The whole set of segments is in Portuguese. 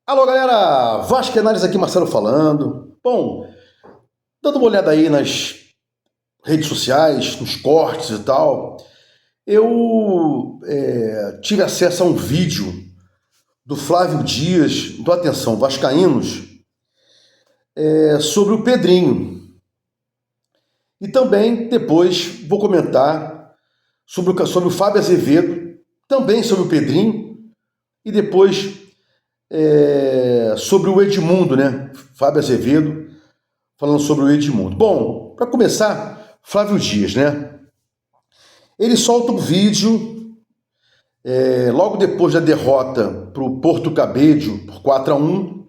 Alô, galera! Vascaínos aqui, Marcelo falando. Bom, dando uma olhada aí nas redes sociais, nos cortes e tal, eu tive acesso a um vídeo do Flávio Dias, do Atenção Vascaínos, sobre o Pedrinho. E também, depois, vou comentar sobre o Fábio Azevedo, também sobre o Pedrinho, e depois sobre o Edmundo, né? Fábio Azevedo falando sobre o Edmundo. Bom, para começar, Flávio Dias, né? Ele solta um vídeo logo depois da derrota para o Porto Cabédio por 4-1,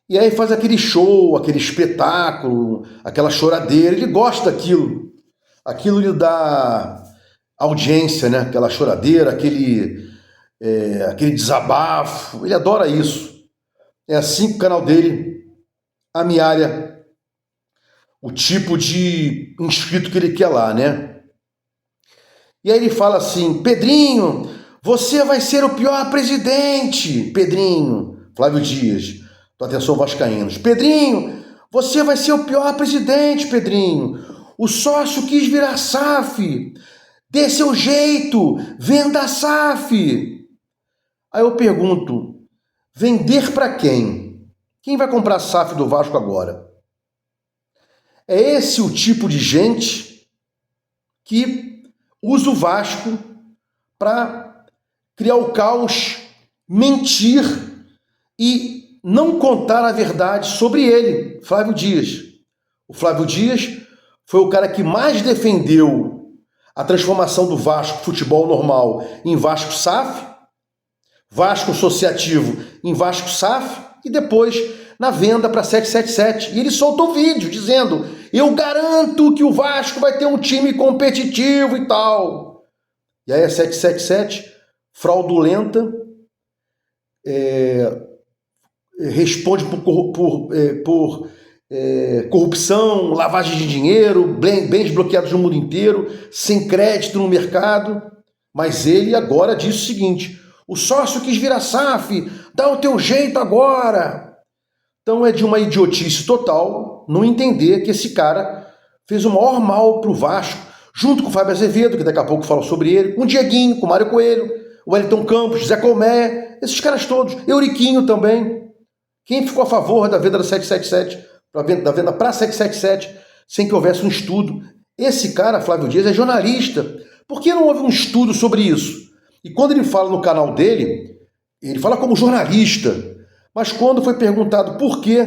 e aí faz aquele show, aquele espetáculo, aquela choradeira. Ele gosta daquilo. Aquilo lhe dá audiência, né? Aquela choradeira, aquele desabafo. Ele adora isso. É assim que o canal dele amealha o tipo de inscrito que ele quer lá, né? E aí ele fala assim: Pedrinho, você vai ser o pior presidente. Pedrinho, Flávio Dias, do Atenção Vascaínos. Pedrinho, você vai ser o pior presidente, Pedrinho. O sócio quis virar SAF. Dê seu jeito, venda a SAF. Aí eu pergunto, vender para quem? Quem vai comprar a SAF do Vasco agora? É esse o tipo de gente que usa o Vasco para criar o caos, mentir e não contar a verdade sobre ele, Flávio Dias. O Flávio Dias foi o cara que mais defendeu a transformação do Vasco futebol normal em Vasco SAF, Vasco Associativo em Vasco SAF, e depois na venda para 777. E ele soltou o vídeo dizendo: eu garanto que o Vasco vai ter um time competitivo e tal. E aí a 777, fraudulenta, responde por corrupção, lavagem de dinheiro, bens bloqueados no mundo inteiro, sem crédito no mercado. Mas ele agora diz o seguinte: o sócio quis virar SAF, dá o teu jeito agora. Então é de uma idiotice total não entender que esse cara fez o maior mal pro Vasco, junto com o Fábio Azevedo, que daqui a pouco fala sobre ele, com o Dieguinho, com o Mário Coelho, o Wellington Campos, Zé Colmé, esses caras todos, Euriquinho também. Quem ficou a favor da venda da 777, da venda para 777, sem que houvesse um estudo? Esse cara, Flávio Dias, é jornalista. Por que não houve um estudo sobre isso? E quando ele fala no canal dele, ele fala como jornalista. Mas quando foi perguntado por que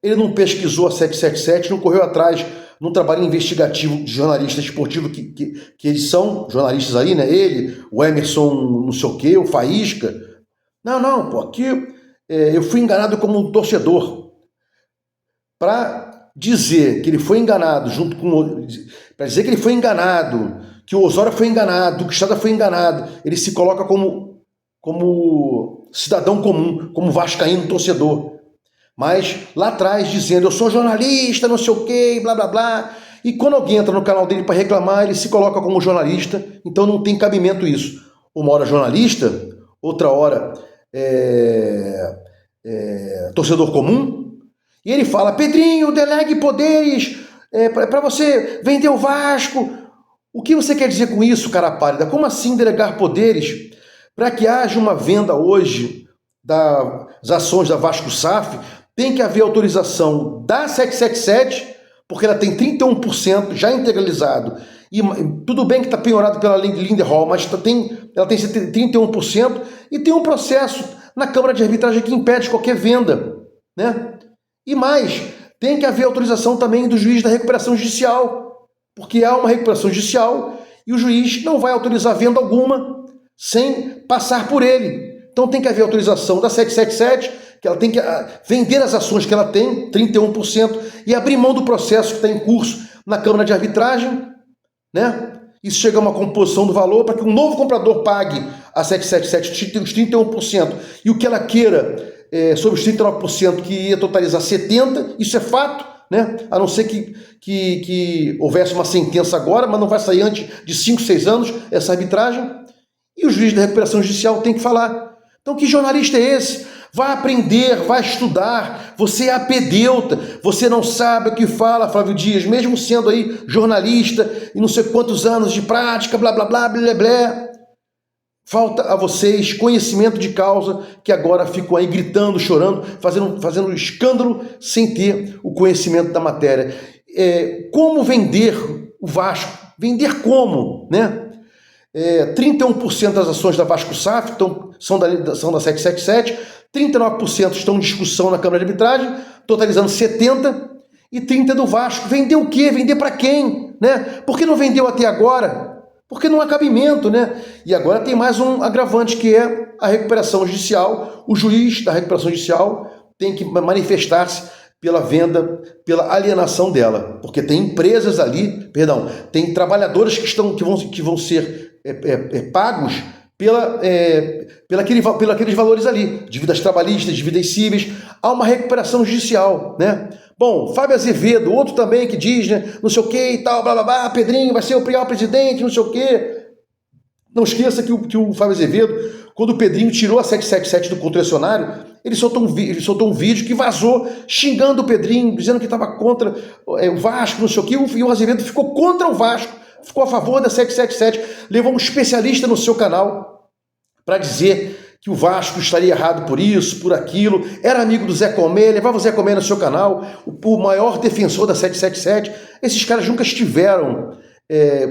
ele não pesquisou a 777, não correu atrás num trabalho investigativo de jornalista esportivo, que eles são jornalistas aí, né? Ele, o Emerson não sei o quê, o Faísca. Não, pô, aqui eu fui enganado como um torcedor. Para dizer que ele foi enganado, para dizer que ele foi enganado, que o Osório foi enganado, que o Quixada foi enganado, ele se coloca como cidadão comum, como vascaíno torcedor. Mas lá atrás dizendo: eu sou jornalista, não sei o quê, blá blá blá. E quando alguém entra no canal dele para reclamar, ele se coloca como jornalista. Então não tem cabimento isso. Uma hora jornalista, outra hora torcedor comum. E ele fala: Pedrinho, delegue poderes para você vender o Vasco. O que você quer dizer com isso, cara pálida? Como assim delegar poderes? Para que haja uma venda hoje das ações da Vasco SAF, tem que haver autorização da 777, porque ela tem 31% já integralizado. E tudo bem que está penhorado pela lei de Lindenhall, mas ela tem 31%, e tem um processo na Câmara de Arbitragem que impede qualquer venda, né? E mais, tem que haver autorização também do juiz da recuperação judicial, porque há uma recuperação judicial e o juiz não vai autorizar venda alguma sem passar por ele. Então tem que haver autorização da 777, que ela tem que vender as ações que ela tem, 31%, e abrir mão do processo que está em curso na Câmara de Arbitragem, né? Isso chega a uma composição do valor para que um novo comprador pague a 777 os 31%, e o que ela queira sobre os 39%, que ia totalizar 70%, isso é fato, né? A não ser que houvesse uma sentença agora, mas não vai sair antes de 5, 6 anos essa arbitragem. E o juiz da recuperação judicial tem que falar. Então, que jornalista é esse? Vai aprender, vai estudar. Você é apedeuta, você não sabe o que fala, Flávio Dias, mesmo sendo aí jornalista e não sei quantos anos de prática, blá, blá, blá, blá, blá. Falta a vocês conhecimento de causa, que agora ficam aí gritando, chorando, fazendo escândalo sem ter o conhecimento da matéria. Como vender o Vasco? Vender como, né? 31% das ações da Vasco SAF são da 777, 39% estão em discussão na Câmara de Arbitragem, totalizando 70%, e 30% do Vasco. Vender o quê? Vender para quem? Né? Por que não vendeu até agora? Porque não há cabimento, né? E agora tem mais um agravante, que é a recuperação judicial. O juiz da recuperação judicial tem que manifestar-se pela venda, pela alienação dela. Porque tem empresas ali, tem trabalhadores que vão ser pagos pelos valores ali, dívidas trabalhistas, dívidas cíveis. Há uma recuperação judicial, né? Bom, Fábio Azevedo, outro também que diz, né, não sei o que e tal, blá blá blá, Pedrinho vai ser o pior presidente, não sei o que. Não esqueça que o Fábio Azevedo, quando o Pedrinho tirou a 777 do concessionário, ele soltou um vídeo que vazou xingando o Pedrinho, dizendo que estava contra o Vasco, não sei o que, e o Azevedo ficou contra o Vasco, ficou a favor da 777, levou um especialista no seu canal para dizer que o Vasco estaria errado por isso, por aquilo, era amigo do Zé Comé, levava o Zé Comé no seu canal, o maior defensor da 777. Esses caras nunca estiveram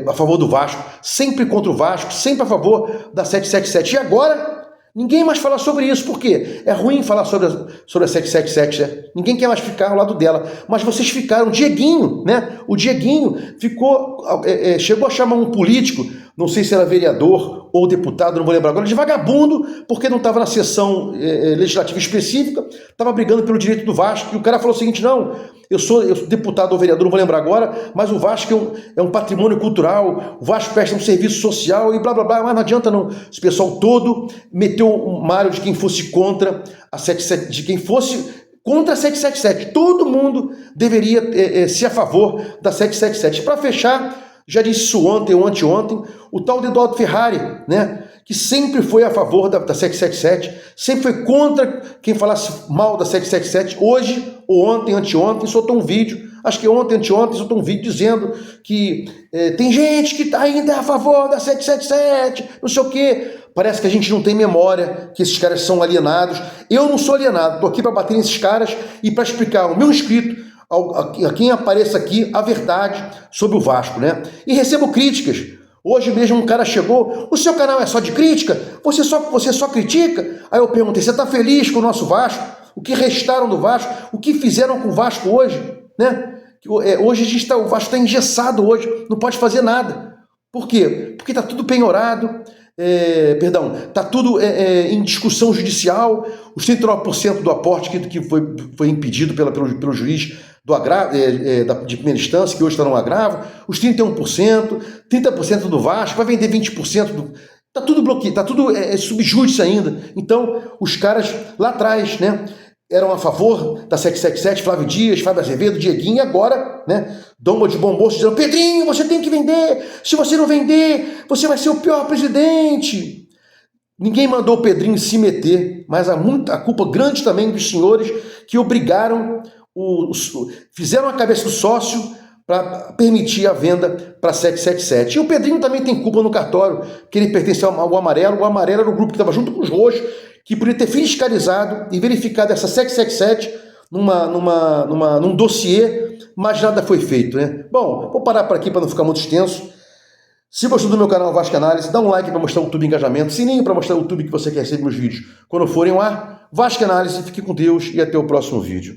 a favor do Vasco, sempre contra o Vasco, sempre a favor da 777. E agora, ninguém mais fala sobre isso. Por quê? É ruim falar sobre a 777, né? Ninguém quer mais ficar ao lado dela. Mas vocês ficaram. O Dieguinho, né? O Dieguinho chegou a chamar um político, não sei se era vereador ou deputado, não vou lembrar agora, de vagabundo, porque não estava na sessão legislativa específica, estava brigando pelo direito do Vasco, e o cara falou o seguinte: não, eu sou deputado ou vereador, não vou lembrar agora, mas o Vasco é um patrimônio cultural, o Vasco presta um serviço social e blá blá blá, mas não adianta não. Esse pessoal todo meteu um malho de quem fosse contra a 777, de quem fosse contra a 777. Todo mundo deveria ser a favor da 777. Para fechar, já disse isso ontem ou anteontem, o tal de Eduardo Ferrari, né, que sempre foi a favor da 777, sempre foi contra quem falasse mal da 777, hoje, ou ontem, anteontem, soltou um vídeo, acho que ontem, anteontem, soltou um vídeo dizendo que tem gente que ainda é a favor da 777, não sei o quê. Parece que a gente não tem memória, que esses caras são alienados. Eu não sou alienado, estou aqui para bater nesses caras e para explicar ao meu inscrito, a quem apareça aqui, a verdade sobre o Vasco, né? E recebo críticas. Hoje mesmo um cara chegou: o seu canal é só de crítica? Você só critica? Aí eu perguntei: você está feliz com o nosso Vasco? O que restaram do Vasco? O que fizeram com o Vasco hoje? Né? Hoje o Vasco está engessado hoje, não pode fazer nada. Por quê? Porque está tudo penhorado, está tudo em discussão judicial. Os 39% do aporte que foi impedido pelo juiz do agravo, de primeira instância, que hoje está no agravo, os 31%, 30% do Vasco, vai vender 20%. Está tudo bloqueado, está tudo subjúdice ainda. Então, os caras lá atrás, né, eram a favor da 777, Flávio Dias, Fábio Azevedo, Dieguinho, e agora, né, doma de bom moço dizendo: Pedrinho, você tem que vender, se você não vender, você vai ser o pior presidente. Ninguém mandou o Pedrinho se meter, mas a culpa grande também dos senhores que obrigaram, fizeram a cabeça do sócio para permitir a venda para 777. E o Pedrinho também tem culpa no cartório, que ele pertence ao Amarelo. O Amarelo era o grupo que estava junto com os Roxos, que podia ter fiscalizado e verificado essa 777 num dossiê, mas nada foi feito, né? Bom, vou parar por aqui para não ficar muito extenso. Se gostou do meu canal Vasco Análise, dá um like para mostrar o YouTube engajamento, sininho para mostrar o YouTube que você quer receber meus vídeos quando forem ao ar. Vasco Análise, fique com Deus e até o próximo vídeo.